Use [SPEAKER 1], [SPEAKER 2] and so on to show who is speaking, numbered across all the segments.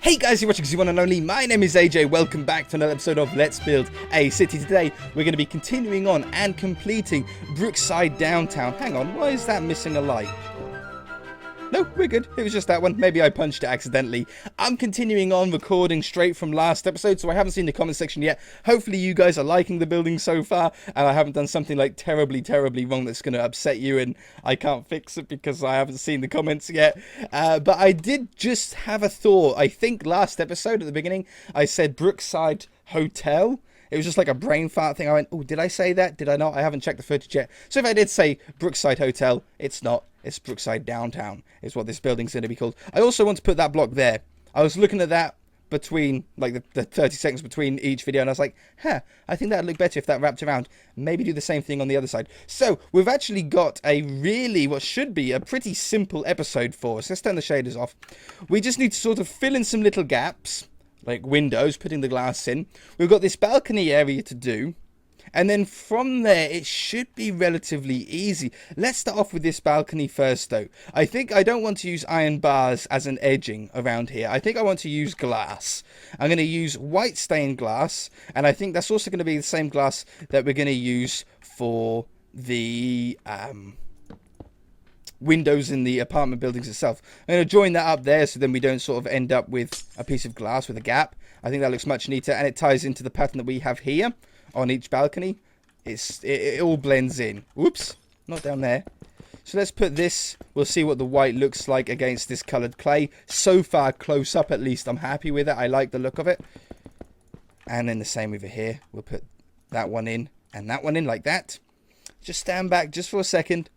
[SPEAKER 1] Hey guys, you're watching Z1 and Only. My name is AJ. Welcome back to another episode of Let's Build a City. Today, we're going to be continuing on and completing Brookside Downtown. Hang on, why is that missing a light? No, we're good. It was just that one. Maybe I punched it accidentally. I'm continuing on recording straight from last episode, so I haven't seen the comment section yet. Hopefully you guys are liking the building so far, and I haven't done something like terribly wrong that's going to upset you, and I can't fix it because I haven't seen the comments yet. But I did just have a thought. I think last episode at the beginning, I said Brookside Hotel. It was just like a brain fart thing. I went, oh, did I say that? Did I not? I haven't checked the footage yet. So if I did say Brookside Hotel, it's not. It's Brookside Downtown is what this building's going to be called. I also want to put that block there. I was looking at that between, like, the 30 seconds between each video, and I was like, I think that would look better if that wrapped around. Maybe do the same thing on the other side. So we've actually got a really, what should be a pretty simple episode for us. Let's turn the shaders off. We just need to sort of fill in some little gaps, like windows, putting the glass in. We've got this balcony area to do. And then from there, it should be relatively easy. Let's start off with this balcony first, though. I think I don't want to use iron bars as an edging around here. I think I want to use glass. I'm going to use white stained glass. And I think that's also going to be the same glass that we're going to use for the windows in the apartment buildings itself. I'm going to join that up there so then we don't sort of end up with a piece of glass with a gap. I think that looks much neater, and it ties into the pattern that we have here on each balcony. It all blends in. Whoops, not down there. So let's put this. We'll see what the white looks like against this coloured clay. So far, close up at least, I'm happy with it. I like the look of it. And then the same over here. We'll put that one in and that one in like that. Just stand back just for a second.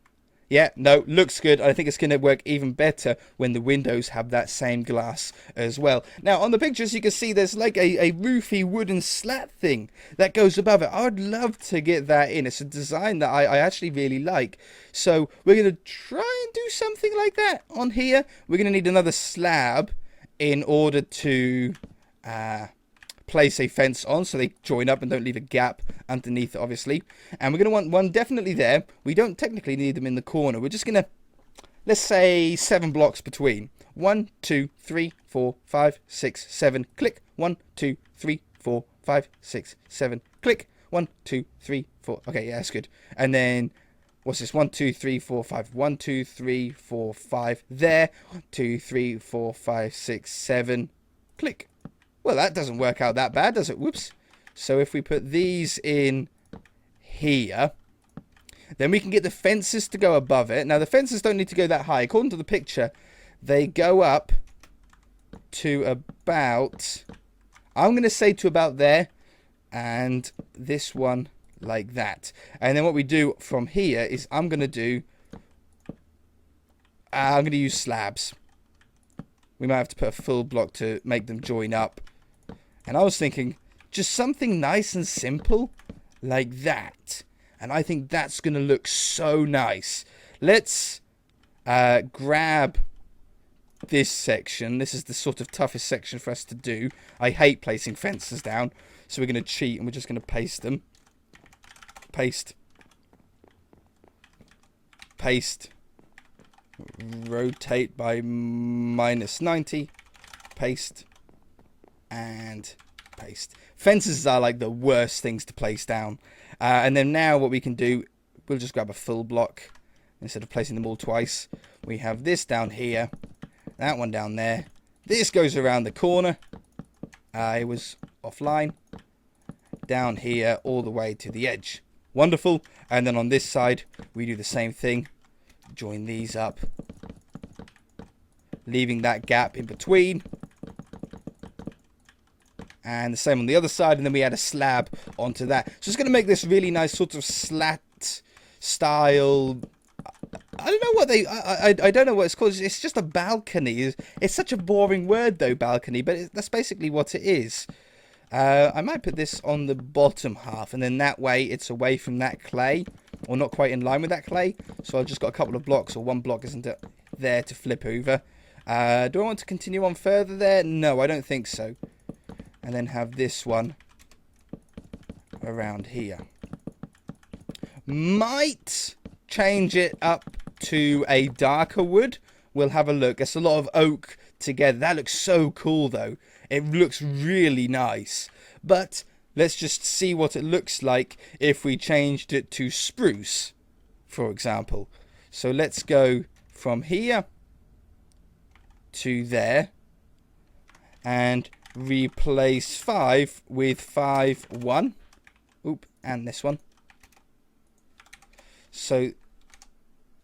[SPEAKER 1] Yeah, no, looks good. I think it's going to work even better when the windows have that same glass as well. Now, on the pictures, you can see there's like a roofy wooden slat thing that goes above it. I'd love to get that in. It's a design that I actually really like. So we're going to try and do something like that on here. We're going to need another slab in order to place a fence on so they join up and don't leave a gap underneath it, obviously. And we're going to want one definitely there. We don't technically need them in the corner. We're just going to, let's say 7 blocks between. 1, 2, 3, 4, 5, 6, 7, click. 1, 2, 3, 4, 5, 6, 7, click. 1, 2, 3, 4. Okay, yeah, that's good. And then what's this? 1, 2, 3, 4, 5. 1, 2, 3, 4, 5 there. 1, 2, 3, 4, 5, 6, 7, click. Well, that doesn't work out that bad, does it? Whoops. So if we put these in here, then we can get the fences to go above it. Now, the fences don't need to go that high. According to the picture, they go up to about, I'm going to say to about there, and this one like that. And then what we do from here is I'm going to use slabs. We might have to put a full block to make them join up. And I was thinking, just something nice and simple like that. And I think that's going to look so nice. Let's grab this section. This is the sort of toughest section for us to do. I hate placing fences down. So we're going to cheat and we're just going to paste them. Paste. Paste. Rotate by -90. Paste. And paste. Fences are like the worst things to place down. And then now what we can do, we'll just grab a full block instead of placing them all twice. We have this down here, that one down there. This goes around the corner. It was offline. Down here all the way to the edge. Wonderful. And then on this side, we do the same thing. Join these up. Leaving that gap in between. And the same on the other side, and then we add a slab onto that. So it's going to make this really nice sort of slat style. I don't know what I don't know what it's called. It's just a balcony. It's such a boring word though, balcony, but that's basically what it is. I might put this on the bottom half, and then that way it's away from that clay, or not quite in line with that clay. So I've just got a couple of blocks, or one block isn't there to flip over. Do I want to continue on further there? No, I don't think so. And then have this one around here. Might change it up to a darker wood. We'll have a look. It's a lot of oak together. That looks so cool though. It looks really nice. But let's just see what it looks like if we changed it to spruce, for example. So let's go from here to there and replace 5 with 5, 1. Oop, and this one. So,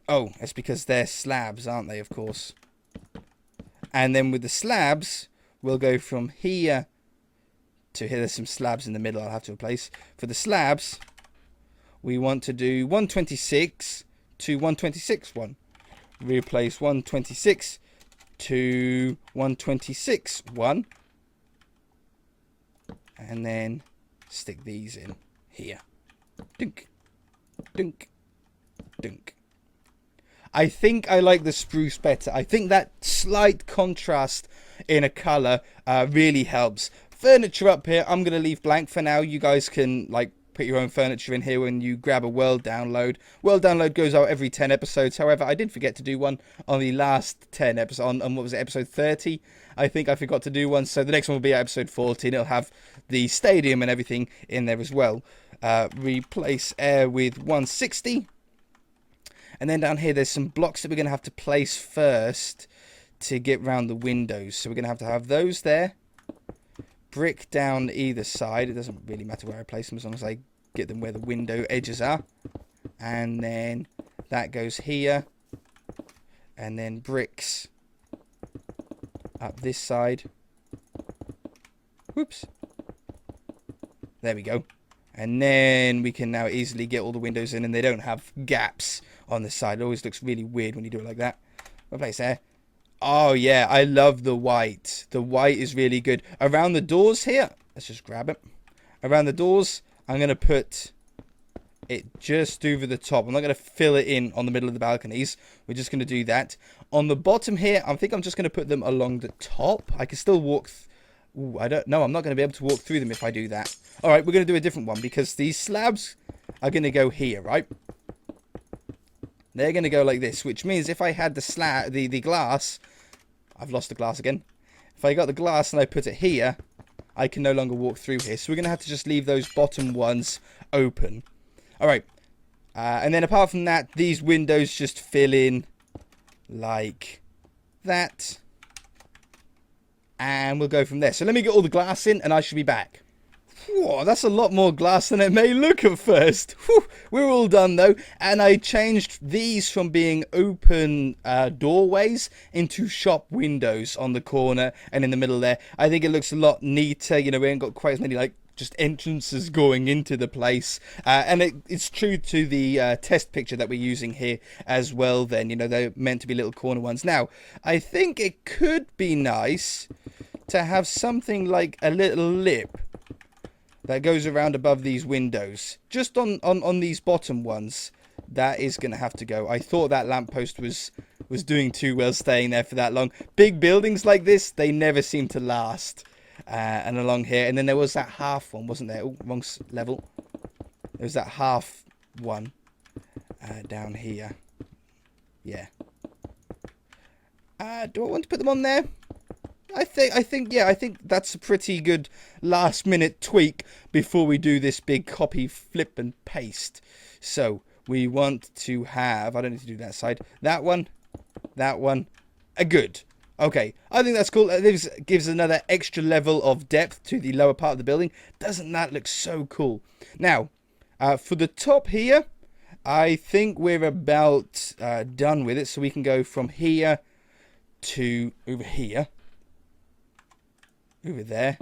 [SPEAKER 1] oh, it's because they're slabs, aren't they, of course. And then with the slabs, we'll go from here to here. There's some slabs in the middle I'll have to replace. For the slabs, we want to do 126 to 126, 1. Replace 126 to 126, 1. And then stick these in here. Dunk, dunk, dunk. I think I like the spruce better. I think that slight contrast in a colour really helps. Furniture up here, I'm going to leave blank for now. You guys can like put your own furniture in here when you grab a world download. World download goes out every 10 episodes. However, I did forget to do one on the last 10 episodes. On what was it, episode 30? I think I forgot to do one. So the next one will be episode 14. It'll have the stadium and everything in there as well. Replace air with 160. And then down here, there's some blocks that we're going to have to place first to get round the windows. So we're going to have those there. Brick down either side. It doesn't really matter where I place them as long as I get them where the window edges are. And then that goes here. And then bricks up this side. Whoops. There we go. And then we can now easily get all the windows in and they don't have gaps on the side. It always looks really weird when you do it like that. What place there? Oh yeah, I love the white. The white is really good. Around the doors here, let's just grab it. Around the doors, I'm going to put it just over the top. I'm not going to fill it in on the middle of the balconies. We're just going to do that. On the bottom here, I think I'm just going to put them along the top. I can still walk... Ooh, I don't know. I'm not going to be able to walk through them if I do that. All right, we're going to do a different one because these slabs are going to go here, right? They're going to go like this, which means if I had the glass... I've lost the glass again. If I got the glass and I put it here, I can no longer walk through here. So we're going to have to just leave those bottom ones open. All right. And then apart from that, these windows just fill in like that. And we'll go from there. So let me get all the glass in and I should be back. Whoa, that's a lot more glass than it may look at first. Whew, we're all done though. And I changed these from being open doorways into shop windows on the corner and in the middle there. I think it looks a lot neater. You know, we ain't got quite as many like just entrances going into the place. And it's true to the test picture that we're using here as well then. You know, they're meant to be little corner ones. Now, I think it could be nice to have something like a little lip that goes around above these windows. Just on these bottom ones, that is going to have to go. I thought that lamppost was doing too well staying there for that long. Big buildings like this, they never seem to last. And along here, and then there was that half one, wasn't there? Oh, wrong level. There was that half one down here. Yeah. Do I want to put them on there? I think that's a pretty good last minute tweak before we do this big copy, flip and paste. So we want to have, I don't need to do that side, that one, good. Okay, I think that's cool. This gives another extra level of depth to the lower part of the building. Doesn't that look so cool? Now, for the top here, I think we're about done with it. So we can go from here to over here. Over there.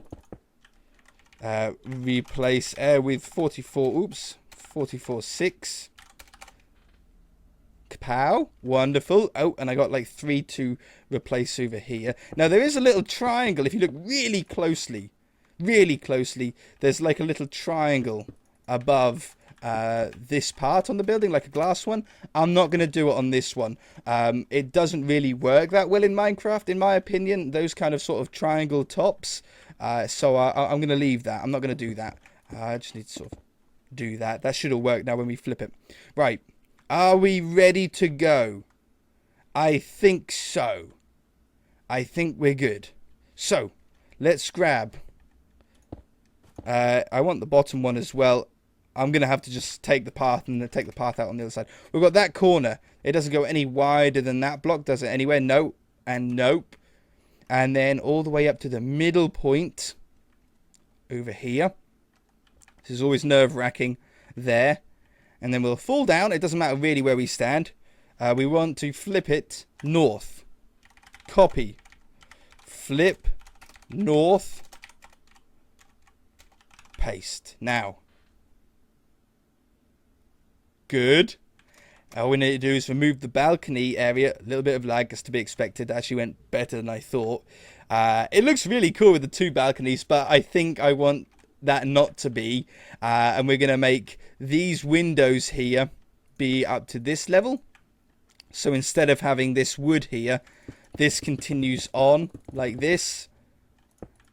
[SPEAKER 1] Replace air with 44.6. Kapow. Wonderful. Oh, and I got like 3 to replace over here. Now, there is a little triangle. If you look really closely, there's like a little triangle above this part on the building, like a glass one. I'm not going to do it on this one. It doesn't really work that well in Minecraft, in my opinion, those kind of sort of triangle tops. So I'm going to leave that. I'm not going to do that. I just need to sort of do that. That should have worked now when we flip it. Right. Are we ready to go? I think so. I think we're good. So, let's grab... I want the bottom one as well. I'm going to have to just take the path and then take the path out on the other side. We've got that corner. It doesn't go any wider than that block, does it? Anywhere? No. And nope. And then all the way up to the middle point over here. This is always nerve-wracking there. And then we'll fall down. It doesn't matter really where we stand. We want to flip it north. Copy. Flip north. Paste. Now. Good. All we need to do is remove the balcony area. A little bit of lag is to be expected. That actually went better than I thought. It looks really cool with the 2 balconies, but I think I want that not to be. And we're going to make these windows here be up to this level. So instead of having this wood here, this continues on like this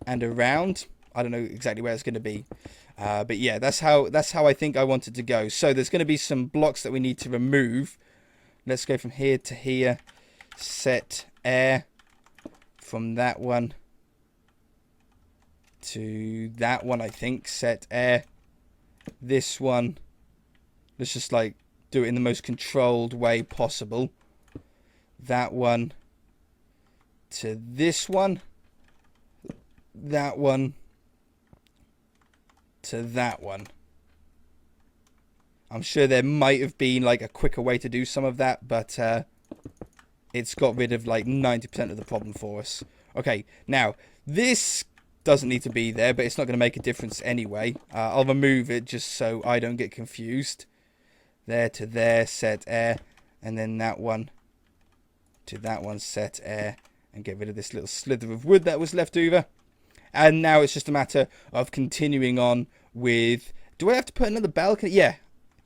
[SPEAKER 1] and around. I don't know exactly where it's going to be. But yeah, that's how I think I want it to go. So there's going to be some blocks that we need to remove. Let's go from here to here. Set air from that one to that one, I think. Set air. This one. Let's just like do it in the most controlled way possible. That one to this one. That one to that one. I'm sure there might have been like a quicker way to do some of that, but it's got rid of like 90% of the problem for us. Okay, now this doesn't need to be there, but it's not going to make a difference anyway. I'll remove it just so I don't get confused. There to there, set air, and then that one to that one, set air, and get rid of this little slither of wood that was left over. And now it's just a matter of continuing on with... Do I have to put another balcony? Yeah,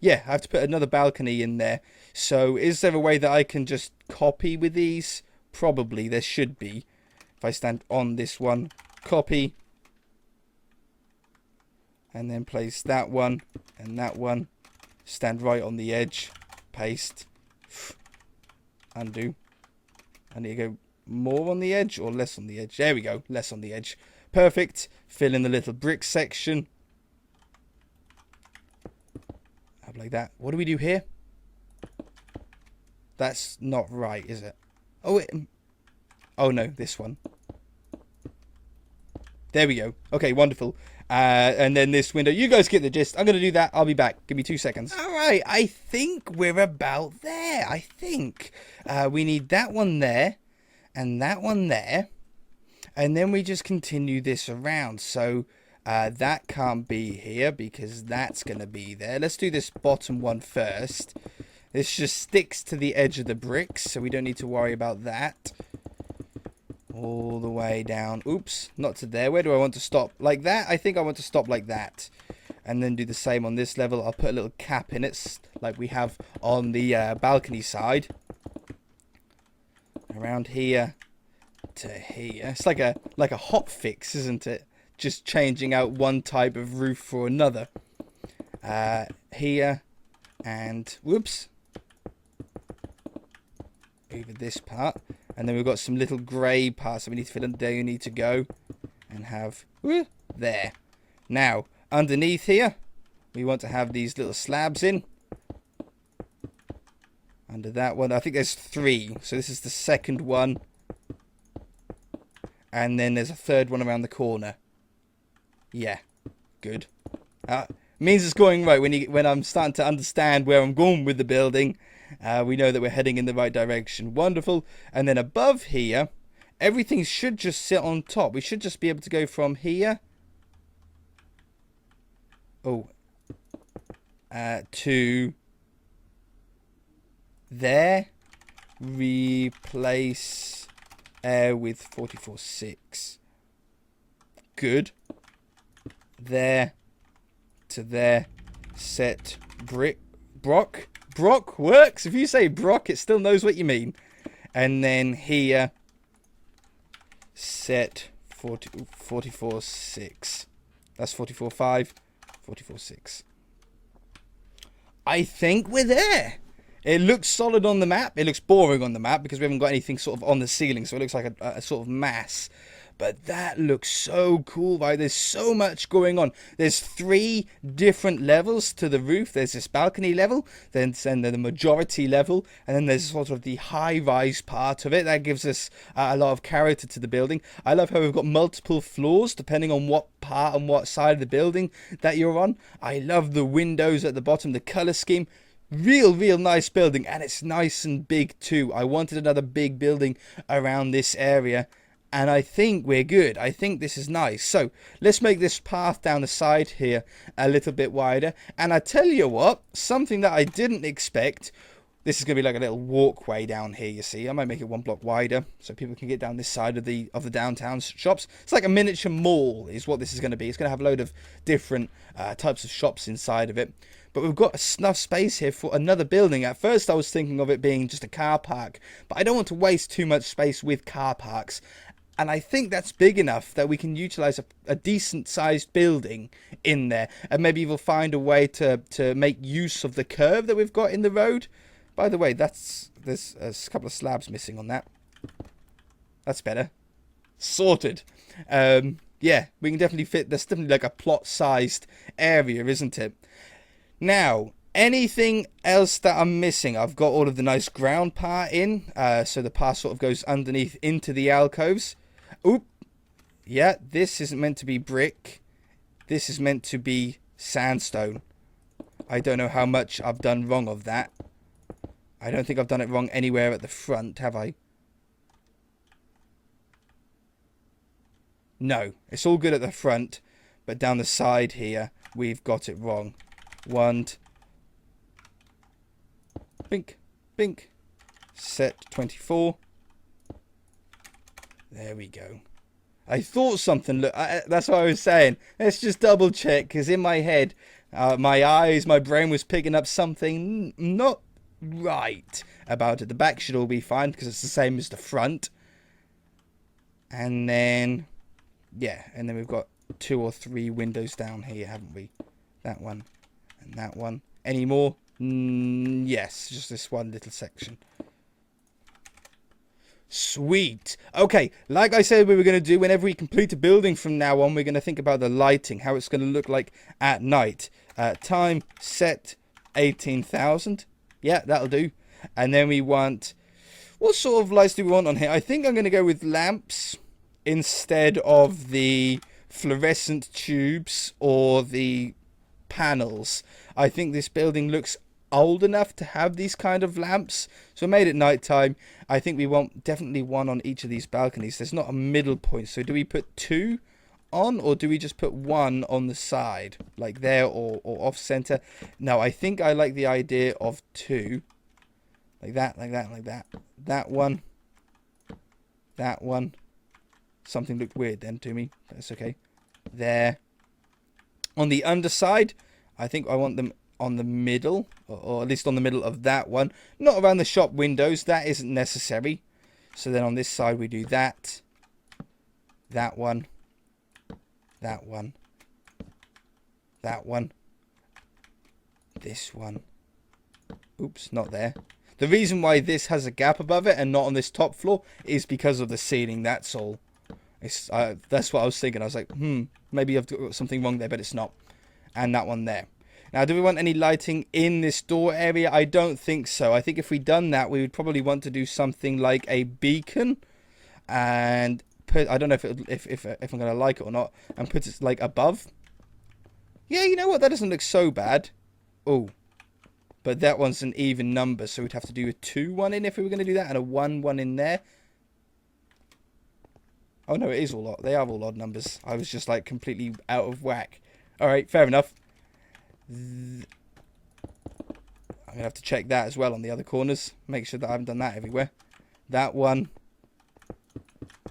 [SPEAKER 1] I have to put another balcony in there. So is there a way that I can just copy with these? Probably, there should be. If I stand on this one, copy. And then place that one and that one. Stand right on the edge. Paste. Undo. I need to go more on the edge or less on the edge. There we go, less on the edge. Perfect. Fill in the little brick section. Up like that. What do we do here? That's not right, is it? Oh no, this one. There we go. Okay, wonderful. And then this window. You guys get the gist. I'm going to do that. I'll be back. Give me 2 seconds. All right. I think we're about there. I think we need that one there and that one there. And then we just continue this around. So that can't be here because that's going to be there. Let's do this bottom one first. This just sticks to the edge of the bricks, so we don't need to worry about that. All the way down. Oops, not to there. Where do I want to stop? Like that? I think I want to stop like that. And then do the same on this level. I'll put a little cap in it, like we have on the balcony side. Around here to here. It's like a hot fix, isn't it? Just changing out one type of roof for another. Here and whoops. Over this part. And then we've got some little grey parts that we need to fill in. There you need to go and have there. Now, underneath here, we want to have these little slabs in. Under that one, I think there's 3. So this is the second one. And then there's a third one around the corner. Yeah, good. Means it's going right. When I'm starting to understand where I'm going with the building, we know that we're heading in the right direction. Wonderful. And then above here, everything should just sit on top. We should just be able to go from here. To there. Replace air with 44.6. Good. There to there. Set brick. Brock works. If you say Brock, it still knows what you mean. And then here, set 44.6. That's 44.5, 44.6. I think we're there. It looks solid on the map. It looks boring on the map because we haven't got anything sort of on the ceiling, so it looks like a sort of mass. But that looks so cool, right? There's so much going on. There's 3 different levels to the roof. There's this balcony level, then the majority level, and then there's sort of the high-rise part of it. That gives us a lot of character to the building. I love how we've got multiple floors depending on what part and what side of the building that you're on. I love the windows at the bottom, the color scheme. Real nice building, and it's nice and big too. I wanted another big building around this area. And I think we're good. I think this is nice. So let's make this path down the side here a little bit wider. And I tell you what, something that I didn't expect. This is going to be like a little walkway down here, you see. I might make it 1 block wider so people can get down this side of the downtown shops. It's like a miniature mall is what this is going to be. It's going to have a load of different types of shops inside of it. But we've got enough space here for another building. At first I was thinking of it being just a car park. But I don't want to waste too much space with car parks. And I think that's big enough that we can utilize a decent sized building in there. And maybe we'll find a way to make use of the curve that we've got in the road. By the way, there's a couple of slabs missing on that. That's better. Sorted. Yeah, we can definitely fit. There's definitely like a plot sized area, isn't it? Now, anything else that I'm missing? I've got all of the nice ground part in. So the part sort of goes underneath into the alcoves. Oop. Yeah, this isn't meant to be brick. This is meant to be sandstone. I don't know how much I've done wrong of that. I don't think I've done it wrong anywhere at the front, have I? No, it's all good at the front. But down the side here, we've got it wrong. Bink. Set 24. There we go. I thought something. Look, that's what I was saying. Let's just double check, because in my head, my brain was picking up something not right about it. The back should all be fine because it's the same as the front. And then, yeah, and then we've got 2 or 3 windows down here, haven't we? That one and that one. Any more? Yes, just this one little section. Sweet. Okay, like I said we were going to do, whenever we complete a building from now on, we're going to think about the lighting, how it's going to look like at night. Time set 18,000. Yeah, that'll do. And then we want, what sort of lights do we want on here? I think I'm going to go with lamps instead of the fluorescent tubes or the panels. I think this building looks old enough to have these kind of lamps, so made it nighttime. I think we want definitely one on each of these balconies. There's not a middle point, so do we put 2 on, or do we just put 1 on the side, like there, or off center? No, I think I like the idea of 2, like that. That one. Something looked weird then to me. That's okay. There. On the underside, I think I want them on the middle, or at least on the middle of that one. Not around the shop windows, that isn't necessary. So then on this side we do that. That one. That one. That one. This one. Oops, not there. The reason why this has a gap above it and not on this top floor is because of the ceiling, that's all. That's what I was thinking. I was like, maybe I've got something wrong there, but it's not. And that one there. Now, do we want any lighting in this door area? I don't think so. I think if we'd done that, we would probably want to do something like a beacon. And put, I don't know if I'm going to like it or not. And put it like above. Yeah, you know what? That doesn't look so bad. Oh. But that one's an even number. So we'd have to do a 2-1 in if we were going to do that. And a 1-1 in there. Oh, no, it is all odd. They are all odd numbers. I was just like completely out of whack. All right, fair enough. I'm going to have to check that as well on the other corners. Make sure that I haven't done that everywhere. That one.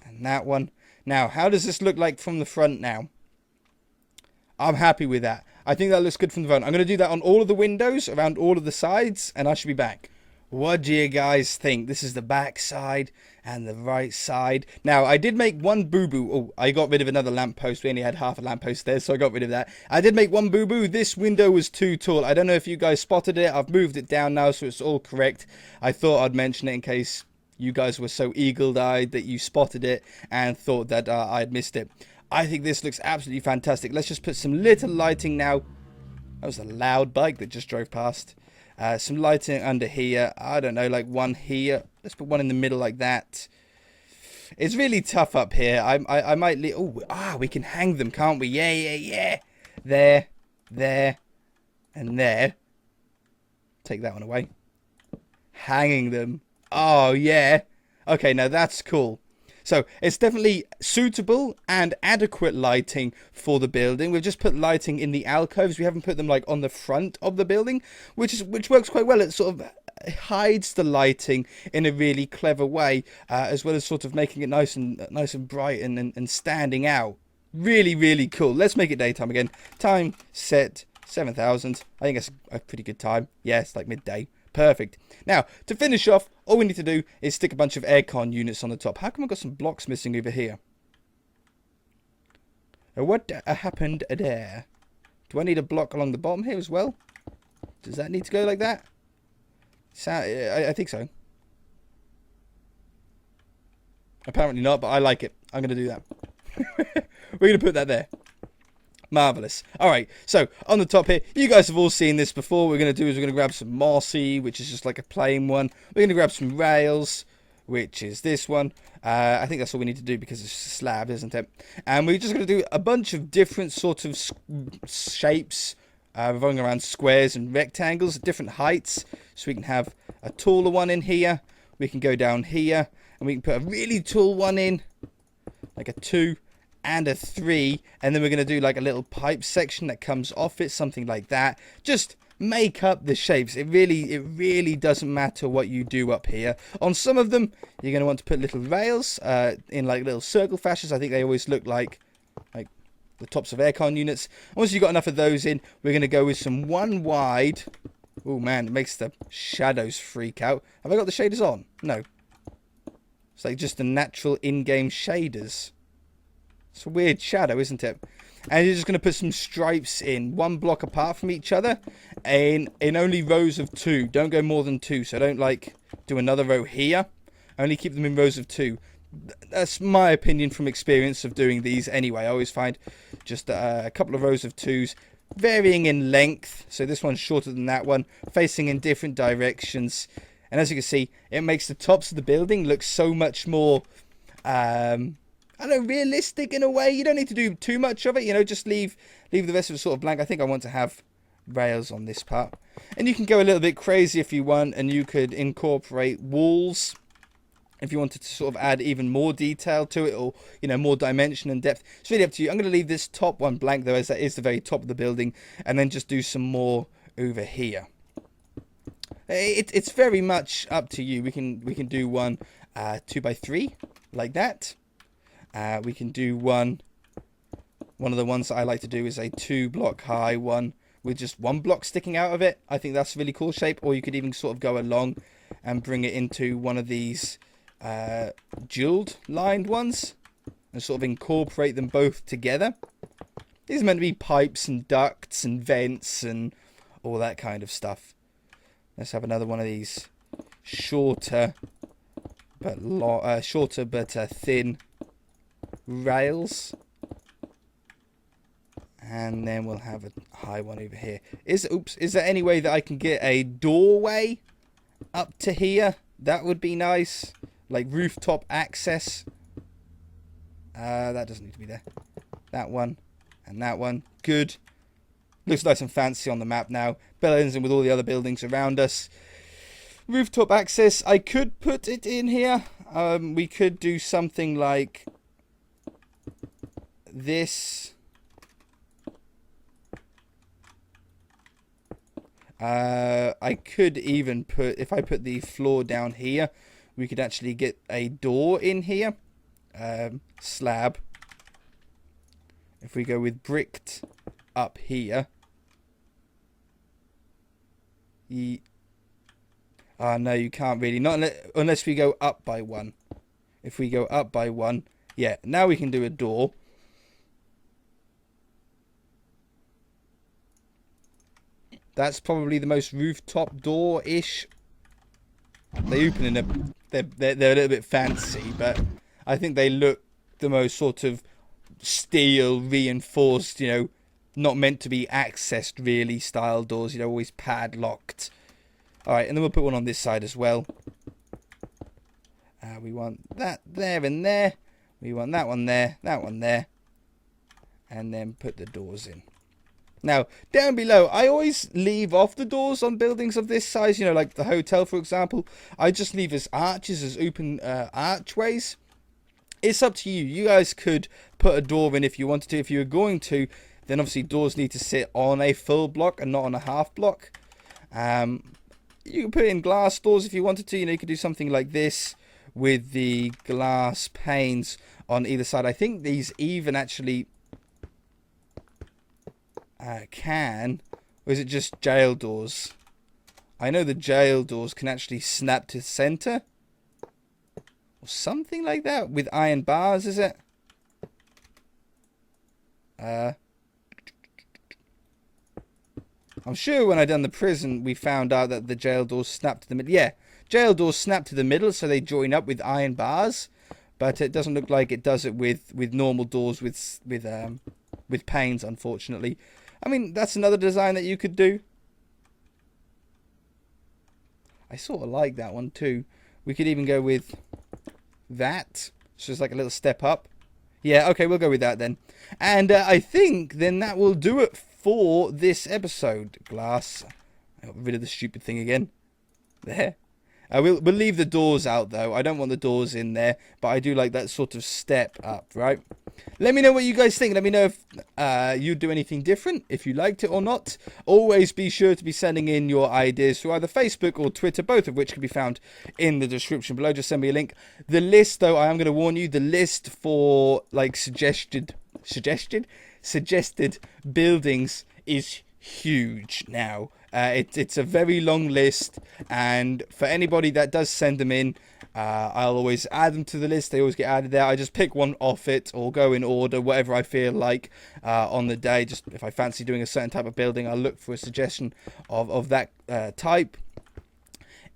[SPEAKER 1] And that one. Now, how does this look like from the front now? I'm happy with that. I think that looks good from the front. I'm going to do that on all of the windows, around all of the sides, and I should be back. What do you guys think? This is the back side and the right side. Now, I did make one boo-boo. Oh, I got rid of another lamppost. We only had half a lamppost there, so I got rid of that. I did make one boo-boo. This window was too tall. I don't know if you guys spotted it. I've moved it down now, so it's all correct. I thought I'd mention it in case you guys were so eagle-eyed that you spotted it and thought that I'd missed it. I think this looks absolutely fantastic. Let's just put some little lighting now. That was a loud bike that just drove past. Some lighting under here. I don't know, like one here. Let's put one in the middle like that. It's really tough up here. I might... Oh, we can hang them, can't we? Yeah, yeah, yeah. There, there, and there. Take that one away. Hanging them. Oh, yeah. Okay, now that's cool. So it's definitely suitable and adequate lighting for the building. We've just put lighting in the alcoves. We haven't put them like on the front of the building, which works quite well. It sort of hides the lighting in a really clever way, as well as sort of making it nice and bright and standing out. Really, really cool. Let's make it daytime again. Time set 7,000. I think that's a pretty good time. Yes, like midday. Perfect. Now, to finish off, all we need to do is stick a bunch of aircon units on the top. How come I've got some blocks missing over here? What happened there? Do I need a block along the bottom here as well? Does that need to go like that? I think so. Apparently not, but I like it. I'm going to do that. We're going to put that there. Marvellous. Alright, so on the top here, you guys have all seen this before. What we're going to do is we're going to grab some mossy, which is just like a plain one. We're going to grab some rails, which is this one. I think that's all we need to do because it's a slab, isn't it? And we're just going to do a bunch of different sort of shapes, revolving around squares and rectangles at different heights. So we can have a taller one in here. We can go down here, and we can put a really tall one in, like a 2. And a 3, and then we're going to do like a little pipe section that comes off it, something like that. Just make up the shapes. It really doesn't matter what you do up here. On some of them, you're going to want to put little rails in like little circle fashions. I think they always look like the tops of aircon units. Once you've got enough of those in, we're going to go with some one wide. Oh man, it makes the shadows freak out. Have I got the shaders on? No. It's like just the natural in-game shaders. It's a weird shadow, isn't it? And you're just going to put some stripes in, one block apart from each other, in only rows of 2. Don't go more than 2, so don't like do another row here. Only keep them in rows of 2. That's my opinion from experience of doing these anyway. I always find just a couple of rows of 2s, varying in length. So this one's shorter than that one, facing in different directions. And as you can see, it makes the tops of the building look so much more... I don't know, realistic in a way. You don't need to do too much of it, you know, just leave the rest of it sort of blank. I think I want to have rails on this part. And you can go a little bit crazy if you want, and you could incorporate walls if you wanted to sort of add even more detail to it, or, you know, more dimension and depth. It's really up to you. I'm going to leave this top one blank, though, as that is the very top of the building, and then just do some more over here. It's very much up to you. We can do one 2x3 like that. We can do one of the ones that I like to do is a 2-block high one with just 1 block sticking out of it. I think that's a really cool shape. Or you could even sort of go along and bring it into one of these jeweled lined ones and sort of incorporate them both together. These are meant to be pipes and ducts and vents and all that kind of stuff. Let's have another one of these shorter but thin rails, and then we'll have a high one over here. Is there any way that I can get a doorway up to here? That would be nice, like rooftop access. That doesn't need to be there. That one and that one, good. Looks nice and fancy on the map now. Blends in with all the other buildings around us. Rooftop access, I could put it in here. We could do something like this. I could even put, if I put the floor down here, we could actually get a door in here. Slab. If we go with bricked up here. Oh, no, you can't really. Not unless we go up by one. If we go up by one. Yeah, now we can do a door. That's probably the most rooftop door-ish. They open in a... They're a little bit fancy, but I think they look the most sort of steel reinforced, you know, not meant to be accessed really style doors, you know, always padlocked. Alright, and then we'll put one on this side as well. We want that there and there. We want that one there, and then put the doors in. Now, down below, I always leave off the doors on buildings of this size, you know, like the hotel, for example. I just leave as arches, as open archways. It's up to you. You guys could put a door in if you wanted to. If you were going to, then obviously doors need to sit on a full block and not on a half block. You can put in glass doors if you wanted to. You know, you could do something like this with the glass panes on either side. I think these even actually can, or is it just jail doors? I know the jail doors can actually snap to center or something like that with iron bars, is it? I'm sure when I done the prison we found out that the jail doors snap to the middle. Yeah, jail doors snap to the middle, so they join up with iron bars, but it doesn't look like it does it with normal doors with panes, unfortunately. I mean, that's another design that you could do. I sort of like that one too. We could even go with that. It's just like a little step up. Yeah, okay, we'll go with that then. And I think then that will do it for this episode. Glass. I got rid of the stupid thing again. There. We'll leave the doors out though. I don't want the doors in there, but I do like that sort of step up, right? Let me know what you guys think. Let me know if you do anything different, if you liked it or not. Always be sure to be sending in your ideas through either Facebook or Twitter, both of which can be found in the description below. Just send me a link. The list, though, I am going to warn you, the list for like suggested buildings is huge now. It's a very long list, and for anybody that does send them in, I'll always add them to the list. They always get added there. I just pick one off it or go in order, whatever I feel like on the day. Just if I fancy doing a certain type of building, I'll look for a suggestion of that type.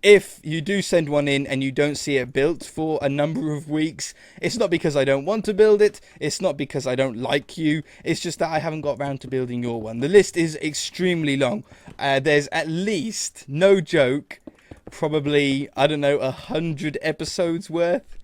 [SPEAKER 1] If you do send one in and you don't see it built for a number of weeks, it's not because I don't want to build it. It's not because I don't like you. It's just that I haven't got around to building your one. The list is extremely long. There's at least, no joke, probably, I don't know, 100 episodes worth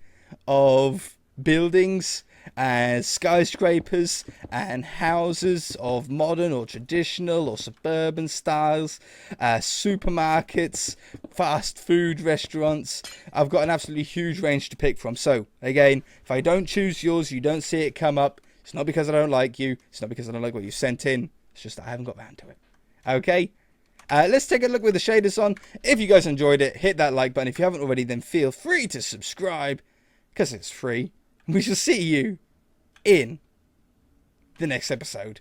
[SPEAKER 1] of buildings, skyscrapers and houses of modern or traditional or suburban styles, supermarkets, fast food restaurants. I've got an absolutely huge range to pick from. So again, if I don't choose yours, you don't see it come up, it's not because I don't like you, it's not because I don't like what you sent in, it's just that I haven't got round to it. Okay, let's take a look with the shaders on. If you guys enjoyed it, hit that like button. If you haven't already, then feel free to subscribe because it's free. We shall see you in the next episode.